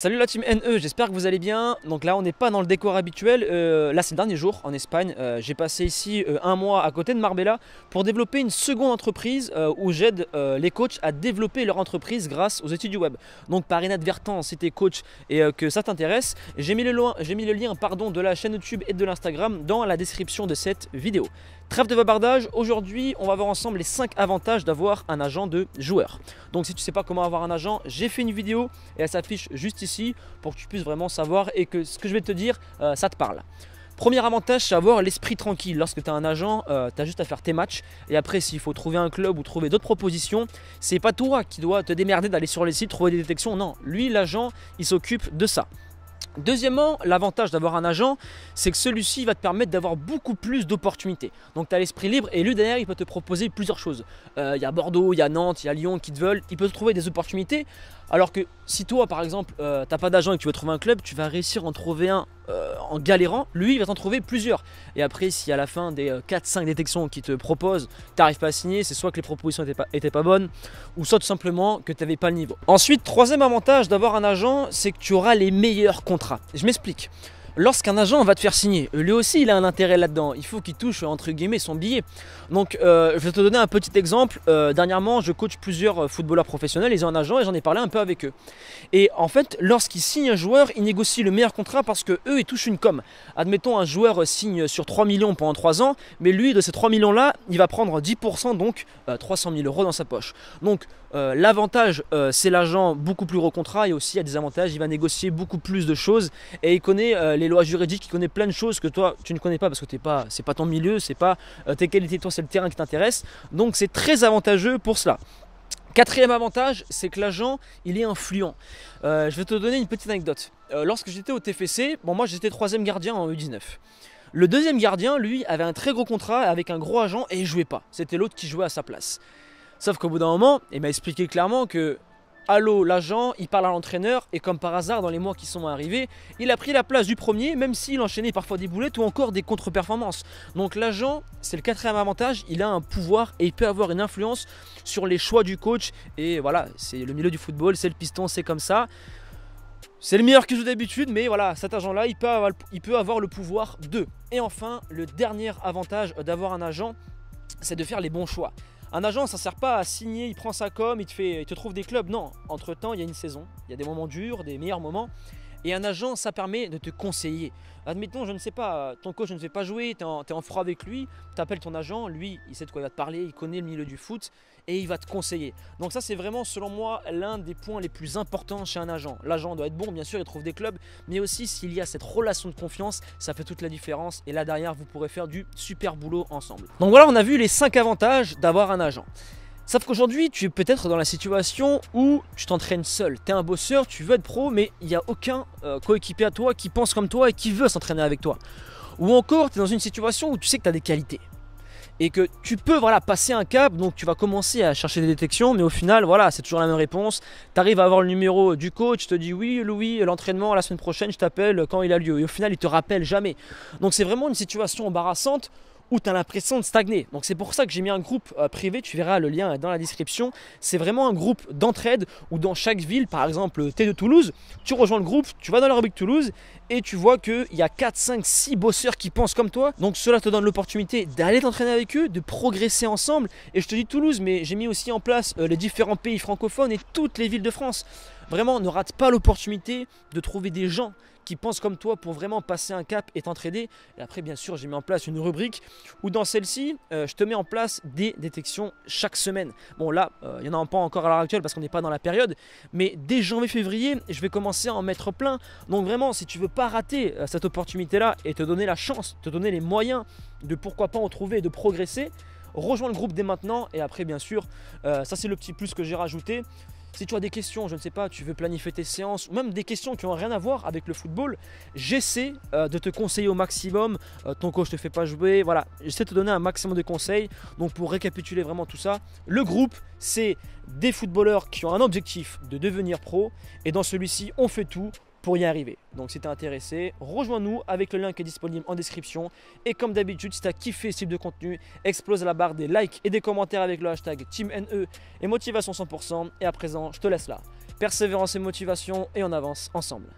Salut la team NE, j'espère que vous allez bien. Donc là on n'est pas dans le décor habituel, là c'est le dernier jour en Espagne. J'ai passé ici un mois à côté de Marbella pour développer une seconde entreprise où j'aide les coachs à développer leur entreprise grâce aux outils du web. Donc par inadvertance, si tu es coach et que ça t'intéresse, j'ai mis le lien de la chaîne YouTube et de l'Instagram dans la description de cette vidéo. Trêve de bavardage, aujourd'hui on va voir ensemble les 5 avantages d'avoir un agent de joueur. Donc si tu ne sais pas comment avoir un agent, j'ai fait une vidéo et elle s'affiche juste ici pour que tu puisses vraiment savoir et que ce que je vais te dire, ça te parle. Premier avantage, c'est avoir l'esprit tranquille. Lorsque tu as un agent, tu as juste à faire tes matchs. Et après, s'il faut trouver un club ou trouver d'autres propositions, c'est pas toi qui dois te démerder d'aller sur les sites, trouver des détections. Non, lui, l'agent, il s'occupe de ça. Deuxièmement, l'avantage d'avoir un agent, c'est que celui-ci va te permettre d'avoir beaucoup plus d'opportunités. Donc tu as l'esprit libre et lui derrière, il peut te proposer plusieurs choses. Il y a Bordeaux, il y a Nantes, il y a Lyon qui te veulent, il peut te trouver des opportunités. Alors que si toi par exemple, tu n'as pas d'agent et que tu veux trouver un club, tu vas réussir à en trouver un en galérant, lui il va t'en trouver plusieurs. Et après si à la fin des 4-5 détections qu'il te propose, tu n'arrives pas à signer, c'est soit que les propositions étaient pas bonnes, ou soit tout simplement que tu n'avais pas le niveau. Ensuite, troisième avantage d'avoir un agent, c'est que tu auras les meilleurs contrats. Je m'explique. Lorsqu'un agent va te faire signer, lui aussi il a un intérêt là-dedans, il faut qu'il touche entre guillemets son billet. Donc je vais te donner un petit exemple. Dernièrement je coach plusieurs footballeurs professionnels, ils ont un agent et j'en ai parlé un peu avec eux. Et en fait lorsqu'ils signent un joueur, ils négocient le meilleur contrat parce que eux ils touchent une com. Admettons un joueur signe sur 3 millions pendant 3 ans, mais lui de ces 3 millions là, il va prendre 10%, donc 300 000 € dans sa poche. Donc l'avantage c'est l'agent, beaucoup plus gros contrat, et aussi il y a des avantages, il va négocier beaucoup plus de choses et il connaît les lois juridiques, il connaît plein de choses que toi tu ne connais pas parce que c'est pas ton milieu, c'est pas tes qualités, toi c'est le terrain qui t'intéresse, donc c'est très avantageux pour cela. Quatrième avantage, c'est que l'agent il est influent. Je vais te donner une petite anecdote. Lorsque j'étais au TFC, moi j'étais 3e gardien en U19. Le 2e gardien, lui, avait un très gros contrat avec un gros agent et il jouait pas. C'était l'autre qui jouait à sa place. Sauf qu'au bout d'un moment, il m'a expliqué clairement que allô, l'agent, il parle à l'entraîneur et comme par hasard, dans les mois qui sont arrivés, il a pris la place du premier, même s'il enchaînait parfois des boulettes ou encore des contre-performances. Donc l'agent, c'est le quatrième avantage, il a un pouvoir et il peut avoir une influence sur les choix du coach. Et voilà, c'est le milieu du football, c'est le piston, c'est comme ça. C'est le meilleur qui joue d'habitude, mais voilà, cet agent-là, il peut avoir le pouvoir de. Et enfin, le dernier avantage d'avoir un agent, c'est de faire les bons choix. Un agent, ça ne sert pas à signer, il prend sa com, il te trouve des clubs. Non, entre-temps, il y a une saison, il y a des moments durs, des meilleurs moments. Et un agent, ça permet de te conseiller. Admettons, je ne sais pas, ton coach ne te fait pas jouer, tu es en froid avec lui, tu appelles ton agent, lui, il sait de quoi il va te parler, il connaît le milieu du foot et il va te conseiller. Donc ça, c'est vraiment, selon moi, l'un des points les plus importants chez un agent. L'agent doit être bon, bien sûr, il trouve des clubs, mais aussi s'il y a cette relation de confiance, ça fait toute la différence. Et là, derrière, vous pourrez faire du super boulot ensemble. Donc voilà, on a vu les 5 avantages d'avoir un agent. Sauf qu'aujourd'hui, tu es peut-être dans la situation où tu t'entraînes seul. Tu es un bosseur, tu veux être pro, mais il n'y a aucun coéquipier à toi qui pense comme toi et qui veut s'entraîner avec toi. Ou encore, tu es dans une situation où tu sais que tu as des qualités. Et que tu peux passer un cap, donc tu vas commencer à chercher des détections, mais au final, c'est toujours la même réponse. Tu arrives à avoir le numéro du coach, te dis oui Louis, l'entraînement la semaine prochaine, je t'appelle quand il a lieu. Et au final, il te rappelle jamais. Donc c'est vraiment une situation embarrassante où tu as l'impression de stagner. Donc c'est pour ça que j'ai mis un groupe privé, tu verras le lien dans la description. C'est vraiment un groupe d'entraide où dans chaque ville, par exemple tu es de Toulouse, tu rejoins le groupe, tu vas dans la rubrique Toulouse et tu vois qu'il y a 4, 5, 6 bosseurs qui pensent comme toi. Donc cela te donne l'opportunité d'aller t'entraîner avec eux, de progresser ensemble. Et je te dis Toulouse, mais j'ai mis aussi en place les différents pays francophones et toutes les villes de France. Vraiment, ne rate pas l'opportunité de trouver des gens qui pensent comme toi pour vraiment passer un cap et t'entraider. Et après, bien sûr, j'ai mis en place une rubrique où dans celle-ci, je te mets en place des détections chaque semaine. Bon, là, il n'y en a pas encore à l'heure actuelle parce qu'on n'est pas dans la période, mais dès janvier-février, je vais commencer à en mettre plein. Donc vraiment, si tu veux pas rater cette opportunité-là et te donner la chance, te donner les moyens de pourquoi pas en trouver et de progresser, rejoins le groupe dès maintenant. Et après, bien sûr, ça c'est le petit plus que j'ai rajouté. Si tu as des questions, je ne sais pas, tu veux planifier tes séances ou même des questions qui n'ont rien à voir avec le football, j'essaie de te conseiller au maximum. Ton coach ne te fait pas jouer, voilà, j'essaie de te donner un maximum de conseils. Donc pour récapituler vraiment tout ça, le groupe c'est des footballeurs qui ont un objectif de devenir pro et dans celui-ci on fait tout pour y arriver. Donc si tu es intéressé, rejoins-nous avec le lien qui est disponible en description. Et comme d'habitude, si tu as kiffé ce type de contenu, explose la barre des likes et des commentaires avec le hashtag TeamNE et motivation 100%. Et à présent, je te laisse là. Persévérance et motivation et on avance ensemble.